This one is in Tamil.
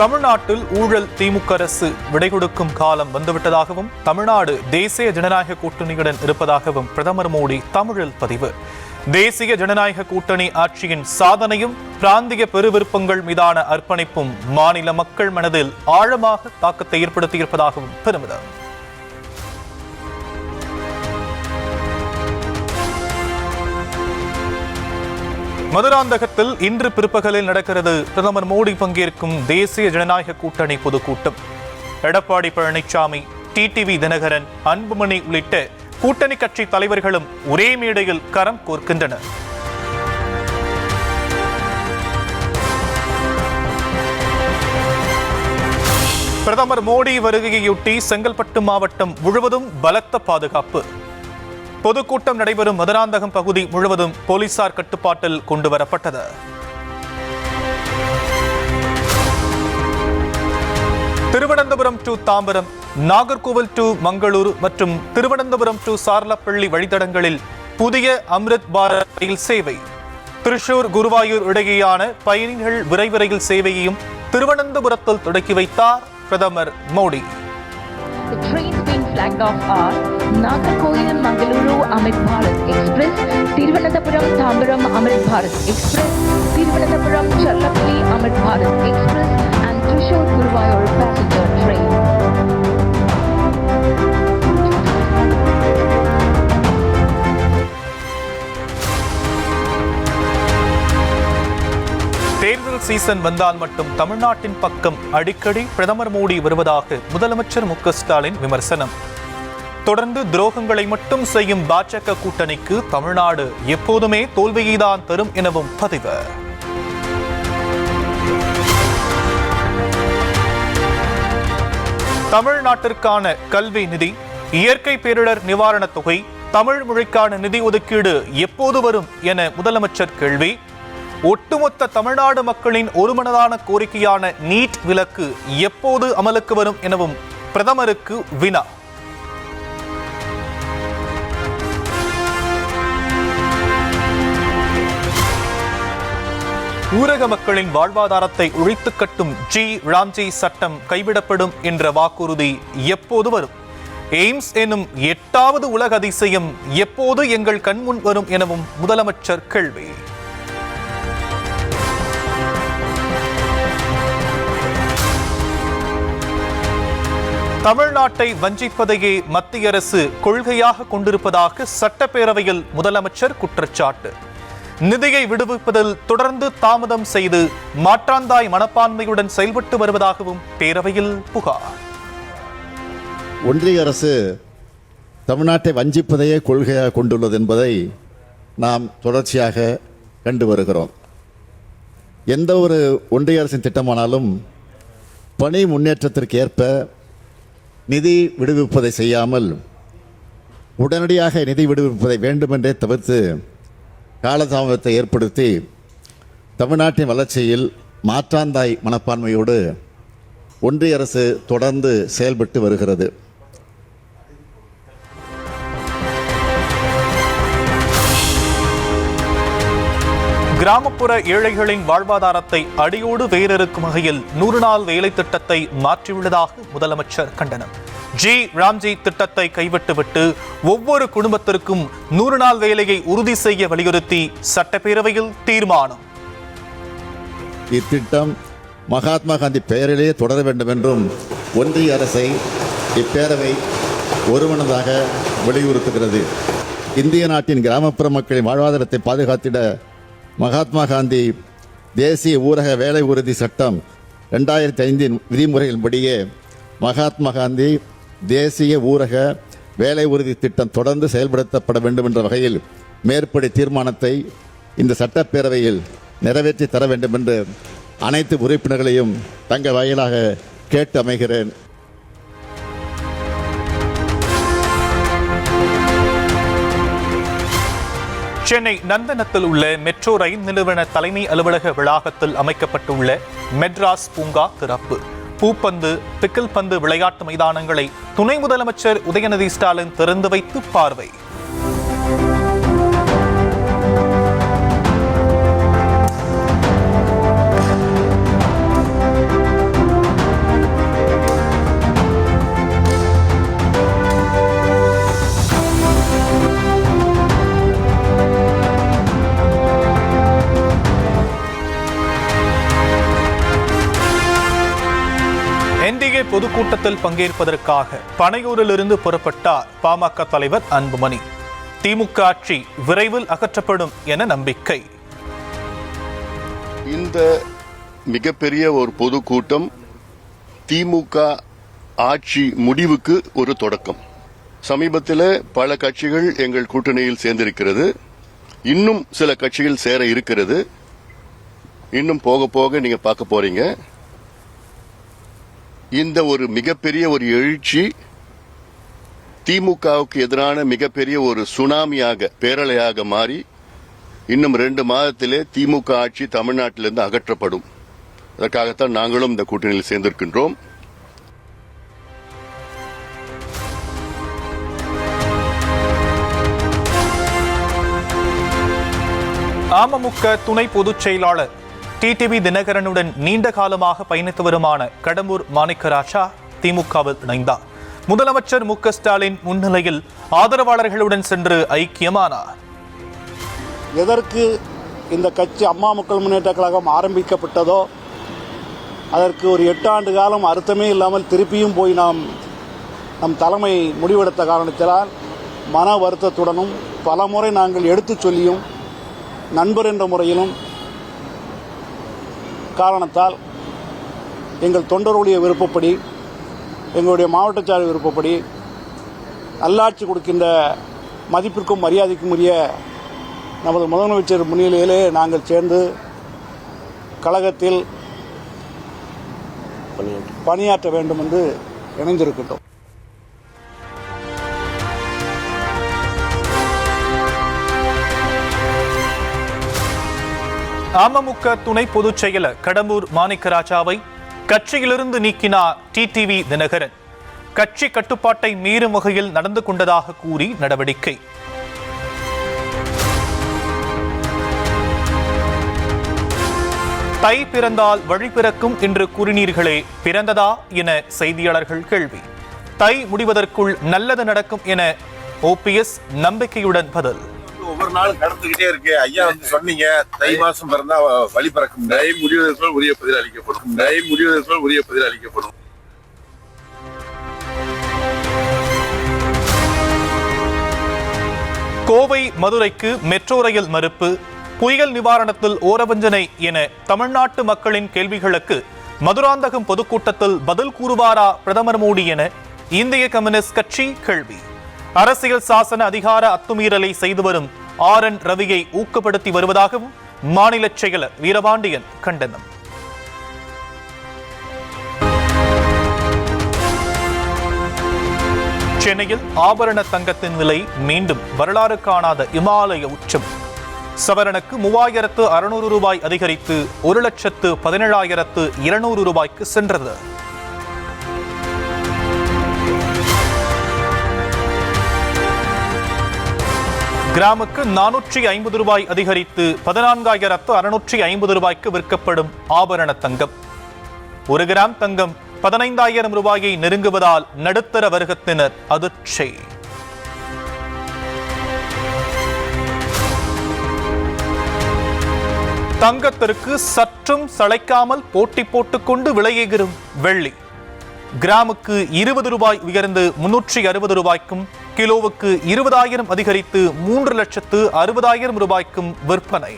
தமிழ்நாட்டில் ஊழல் திமுக அரசு விடை கொடுக்கும் காலம் வந்துவிட்டதாகவும் தமிழ்நாடு தேசிய ஜனநாயக கூட்டணியுடன் இருப்பதாகவும் பிரதமர் மோடி தமிழில் பதிவு. தேசிய ஜனநாயக கூட்டணி ஆட்சியின் சாதனையும் பிராந்திய பெருவிருப்பங்கள் மீதான அர்ப்பணிப்பும் மாநில மக்கள் மனதில் ஆழமாக தாக்கத்தை ஏற்படுத்தியிருப்பதாகவும் பெருமிதம். மதுராந்தகத்தில் இன்று பிற்பகலில் நடக்கிறது பிரதமர் மோடி பங்கேற்கும் தேசிய ஜனநாயக கூட்டணி பொதுக்கூட்டம். எடப்பாடி பழனிசாமி, டிடிவி தினகரன், அன்புமணி உள்ளிட்ட கூட்டணி கட்சி தலைவர்களும் ஒரே மேடையில் கரம் கோர்க்கின்றனர். பிரதமர் மோடி வருகையொட்டி செங்கல்பட்டு மாவட்டம் முழுவதும் பலத்த பாதுகாப்பு. பொதுக்கூட்டம் நடைபெறும் மதுராந்தகம் பகுதி முழுவதும் போலீசார் கட்டுப்பாட்டில் கொண்டு வரப்பட்டது. திருவனந்தபுரம் டு தாம்பரம், நாகர்கோவில் டு மங்களூரு மற்றும் திருவனந்தபுரம் டு சார்லப்பள்ளி வழித்தடங்களில் புதிய அம்ரித் பாரத் ரயில் சேவை. திருச்சூர் குருவாயூர் இடையேயான பயணிகள் விரைவு ரயில் சேவையையும் திருவனந்தபுரத்தில் தொடக்கி வைத்தார் பிரதமர் Modi. The trains being flagged off are Nagarkoil Mangaluru Amrit Bharat Express, Thiruvananthapuram Thambaram Amrit Bharat Express, Thiruvananthapuram Charlapalli Amrit Bharat Express and Thrissur Guruvayur passenger train. தேர்தல் சீசன் வந்தால் மட்டும் தமிழ்நாட்டின் பக்கம் அடிக்கடி பிரதமர் மோடி வருவதாக முதலமைச்சர் மு க ஸ்டாலின் விமர்சனம். தொடர்ந்து துரோகங்களை மட்டும் செய்யும் பாஜக கூட்டணிக்கு தமிழ்நாடு எப்போதுமே தோல்வியைதான் தரும் எனவும் பதிவு. தமிழ்நாட்டிற்கான கல்வி நிதி, இயற்கை பேரிடர் நிவாரணத் தொகை, தமிழ் மொழிக்கான நிதி ஒதுக்கீடு எப்போது வரும் என முதலமைச்சர் கேள்வி. ஒட்டுமொத்த தமிழ்நாடு மக்களின் ஒருமனதான கோரிக்கையான நீட் விலக்கு எப்போது அமலுக்கு வரும் எனவும் பிரதமருக்கு வினா. ஊரக மக்களின் வாழ்வாதாரத்தை ஒழித்து கட்டும் ராம்ஜி சட்டம் கைவிடப்படும் என்ற வாக்குறுதி எப்போது வரும்? எய்ம்ஸ் எனும் 8வது உலக அதிசயம் எப்போது எங்கள் கண்முன் வரும் எனவும் முதலமைச்சர் கேள்வி. தமிழ்நாட்டை வஞ்சிப்பதையே மத்திய அரசு கொள்கையாக கொண்டிருப்பதாக சட்டப்பேரவையில் முதலமைச்சர் குற்றச்சாட்டு. நிதியை விடுவிப்பதில் தொடர்ந்து தாமதம் செய்து மாற்றாந்தாய் மனப்பான்மையுடன் செயல்பட்டு வருவதாகவும் பேரவையில் புகார். ஒன்றிய அரசு தமிழ்நாட்டை வஞ்சிப்பதையே கொள்கையாக கொண்டுள்ளது என்பதை நாம் தொடர்ச்சியாக கண்டு வருகிறோம். எந்த ஒரு ஒன்றிய அரசின் திட்டமானாலும் பணி முன்னேற்றத்திற்கு ஏற்ப நிதி விடுவிப்பதை செய்யாமல் உடனடியாக நிதி விடுவிப்பதை வேண்டுமென்றே தவிர்த்து காலதாமதத்தை ஏற்படுத்தி தமிழ்நாட்டின் வளர்ச்சியில் மாற்றாந்தாய் மனப்பான்மையோடு ஒன்றிய அரசு தொடர்ந்து செயல்பட்டு வருகிறது. கிராமப்புற ஏழைகளின் வாழ்வாதாரத்தை அடியோடு வேறறுக்கும் வகையில் 100 நாள் வேலை திட்டத்தை மாற்றியுள்ளதாக முதலமைச்சர் கண்டனம். ராம்ஜி திட்டத்தை கைவிட்டுவிட்டு ஒவ்வொரு குடும்பத்திற்கும் 100 நாள் வேலையை உறுதி செய்ய வலியுறுத்தி சட்டப்பேரவையில் தீர்மானம். இத்திட்டம் மகாத்மா காந்தி பெயரிலேயே தொடர வேண்டும் என்றும் ஒன்றிய அரசை இப்பேரவை ஒருமனதாக வலியுறுத்துகிறது. இந்திய நாட்டின் கிராமப்புற மக்களின் வாழ்வாதாரத்தை பாதுகாத்திட மகாத்மா காந்தி தேசிய ஊரக வேலை உறுதி சட்டம் 2005 விதிமுறைகளின்படியே மகாத்மா காந்தி தேசிய ஊரக வேலை உறுதி திட்டம் தொடர்ந்து செயல்படுத்தப்பட வேண்டும் என்ற வகையில் மேற்படி தீர்மானத்தை இந்த சட்டப்பேரவையில் நிறைவேற்றி தர வேண்டும் என்று அனைத்து உறுப்பினர்களையும் தங்கள் வாயிலாக கேட்டு அமைகிறேன். சென்னை நந்தனத்தில் உள்ள மெட்ரோ ரயில் நிறுவன தலைமை அலுவலக வளாகத்தில் அமைக்கப்பட்டுள்ள மெட்ராஸ் பூங்கா திறப்பு. பூப்பந்து, பிக்கில் பந்து விளையாட்டு மைதானங்களை துணை முதலமைச்சர் உதயநிதி ஸ்டாலின் திறந்து வைத்து பார்வை. பொதுக்கூட்டத்தில் பங்கேற்பதற்காக பனையூரிலிருந்து புறப்பட்டார் பாமக தலைவர் அன்புமணி. திமுக ஆட்சி விரைவில் அகற்றப்படும் என நம்பிக்கை. இந்த மிகப்பெரிய ஒரு பொதுக்கூட்டம் திமுக ஆட்சி முடிவுக்கு ஒரு தொடக்கம். சமீபத்தில் பல கட்சிகள் எங்கள் கூட்டணியில் சேர்ந்திருக்கிறது. இன்னும் சில கட்சிகள் சேர இருக்கிறது. இன்னும் போக போக நீங்க பார்க்க போறீங்க. இந்த ஒரு மிகப்பெரிய ஒரு எழுச்சி திமுகவுக்கு எதிரான மிகப்பெரிய ஒரு சுனாமியாக, பேரலையாக மாறி இன்னும் 2 மாதத்திலே திமுக ஆட்சி தமிழ்நாட்டிலிருந்து அகற்றப்படும். அதற்காகத்தான் நாங்களும் இந்த கூட்டணியில் சேர்ந்திருக்கின்றோம். அமமுக துணை பொதுச் செயலாளர் டிடிவி தினகரனுடன் நீண்ட காலமாக பயணித்து வருமான கடம்பூர் மாணிக்கராஜா திமுகவில் இணைந்தார். முதலமைச்சர் மு.க. ஸ்டாலின் முன்னிலையில் ஆதரவாளர்களுடன் சென்று ஐக்கியமானார். எதற்கு இந்த கட்சி அம்மா மக்கள் முன்னேற்ற கழகம் ஆரம்பிக்கப்பட்டதோ அதற்கு ஒரு 8 ஆண்டு காலம் அர்த்தமே இல்லாமல் திருப்பியும் போய் நம் தலைமை முடிவெடுத்த காரணத்தினால் மன வருத்தத்துடனும் பலமுறை நாங்கள் எடுத்துச் சொல்லியும் நண்பர் என்ற முறையிலும் காரணத்தால் எங்கள் தொண்டருடைய விருப்பப்படி, எங்களுடைய மாவட்ட சார்பு விருப்பப்படி நல்லாட்சி கொடுக்கின்ற மதிப்பிற்கும் மரியாதைக்கும் உரிய நமது முதலமைச்சர் முன்னிலையிலே நாங்கள் சேர்ந்து கழகத்தில் பணியாற்ற வேண்டும் என்று இணைந்திருக்கின்றோம். அமமுக துணை பொதுச் செயலர் கடம்பூர் மாணிக்கராஜாவை கட்சியிலிருந்து நீக்கினார் டிடிவி தினகரன். கட்சி கட்டுப்பாட்டை மீறும் வகையில் நடந்து கொண்டதாக கூறி நடவடிக்கை. தை பிறந்தால் வழி பிறக்கும் என்று கூறினீர்களே, பிறந்ததா என செய்தியாளர்கள் கேள்வி. தை முடிவதற்குள் நல்லது நடக்கும் என OPS நம்பிக்கையுடன் பதில். ஒவ்வொரு நாளும் கடந்துகிட்டே இருக்கு. ஐயா சொன்னீங்க தை மாசம் பிறந்தா வழி பிறக்கும். தை முடிவதற்குள் உரிய பதில் அளிக்கப்படும். தை முடிவதற்குள் உரிய பதில் அளிக்கப்படும். கோவை மதுரைக்கு மெட்ரோ ரயில் மறுப்பு, புயல் நிவாரணத்தில் ஓரவஞ்சனை என தமிழ்நாட்டு மக்களின் கேள்விகளுக்கு மதுராந்தகம் பொதுக்கூட்டத்தில் பதில் கூறுவாரா பிரதமர் மோடி என இந்திய கம்யூனிஸ்ட் கட்சி கேள்வி. அரசியல் சாசன அதிகார அத்துமீறலை செய்து வரும் RN ரவியை ஊக்கப்படுத்தி வருவதாகவும் மாநில செயலர் வீரபாண்டியன் கண்டனம். சென்னையில் ஆபரண தங்கத்தின் விலை மீண்டும் வரலாறு காணாத இமாலய உச்சம். சவரனுக்கு 3600 ரூபாய் அதிகரித்து 1,17,200 ரூபாய்க்கு சென்றது. கிராமுக்கு 450 ரூபாய் அதிகரித்து 14,650 ரூபாய்க்கு விற்கப்படும் ஆபரண தங்கம். 1 கிராம் தங்கம் 15,000 ரூபாயை நெருங்குவதால் நடுத்தர வர்க்கத்தினர் அதிர்ச்சி. தங்கத்திற்கு சற்றும் சளைக்காமல் போட்டி போட்டுக்கொண்டு விலையேறும் வெள்ளி. கிராமுக்கு 20 ரூபாய் உயர்ந்து 360 ரூபாய்க்கும், கிலோவுக்கு 20,000 அதிகரித்து 3,60,60,000 ரூபாய்க்கும் விற்பனை.